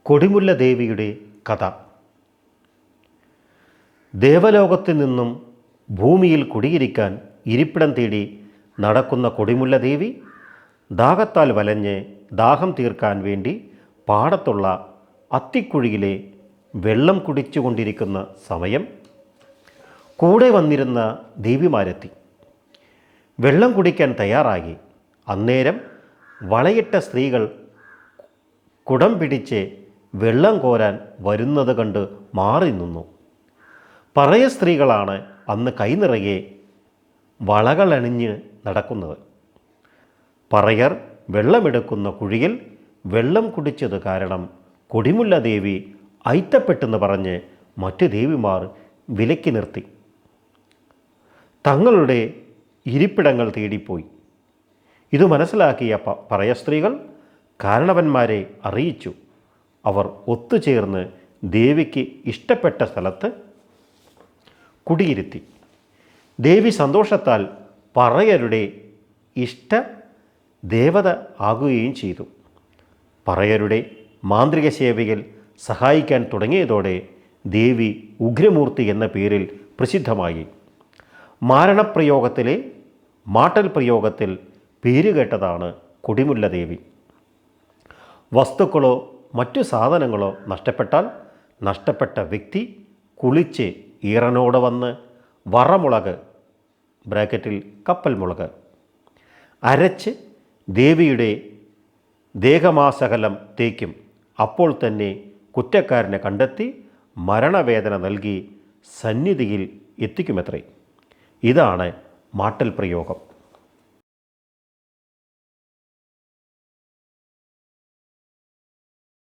കൊടിമുല്ല ദേവിയുടെ കഥ. ദേവലോകത്തു നിന്നും ഭൂമിയിൽ കുടിയിരിക്കാൻ ഇരിപ്പിടം തേടി നടക്കുന്ന കൊടിമുല്ല ദേവി ദാഹത്താൽ വലഞ്ഞ് ദാഹം തീർക്കാൻ വേണ്ടി പാടത്തുള്ള അത്തിക്കുഴിയിലെ വെള്ളം കുടിച്ചുകൊണ്ടിരിക്കുന്ന സമയം കൂടെ വന്നിരുന്ന ദേവിമാരെത്തി. വെള്ളം കുടിക്കാൻ തയ്യാറായി. അന്നേരം വളയിട്ട സ്ത്രീകൾ കുടം പിടിച്ച് വെള്ളം കോരാൻ വരുന്നത് കണ്ട് മാറി നിന്നു. പറയ സ്ത്രീകളാണ് അന്ന് കൈനിറയെ വളകളണിഞ്ഞ് നടക്കുന്നത്. പറയർ വെള്ളമെടുക്കുന്ന കുഴിയിൽ വെള്ളം കുടിച്ചത് കാരണം കൊടിമുല്ല ദേവി ഐത്തപ്പെട്ടെന്ന് പറഞ്ഞ് മറ്റു ദേവിമാർ വിലക്കി നിർത്തി. തങ്ങളുടെ ഇരിപ്പിടങ്ങൾ തേടിപ്പോയി. ഇത് മനസ്സിലാക്കിയ പറയ സ്ത്രീകൾ കാരണവന്മാരെ അറിയിച്ചു. അവർ ഒത്തുചേർന്ന് ദേവിക്ക് ഇഷ്ടപ്പെട്ട സ്ഥലത്ത് കുടിയിരുത്തി. ദേവി സന്തോഷത്താൽ പറയരുടെ ഇഷ്ട ദേവത ആകുകയും ചെയ്തു. പറയരുടെ മാന്ത്രിക സേവയിൽ സഹായിക്കാൻ തുടങ്ങിയതോടെ ദേവി ഉഗ്രമൂർത്തി എന്ന പേരിൽ പ്രസിദ്ധമായി. മാരണപ്രയോഗത്തിലെ മാട്ടൽ പ്രയോഗത്തിൽ പേരുകേട്ടതാണ് കൊടിമുല്ല ദേവി. വസ്തുക്കളോ മറ്റു സാധനങ്ങളോ നഷ്ടപ്പെട്ടാൽ നഷ്ടപ്പെട്ട വ്യക്തി കുളിച്ച് ഈറനോടെ വന്ന് വറമുളക് ബ്രാക്കറ്റിൽ കപ്പൽ മുളക് അരച്ച് ദേവിയുടെ ദേഹമാസകലം തേക്കും. അപ്പോൾ തന്നെ കുറ്റക്കാരനെ കണ്ടെത്തി മരണവേദന നൽകി സന്നിധിയിൽ എത്തിക്കുമത്രേ. ഇതാണ് മാട്ടൽ പ്രയോഗം.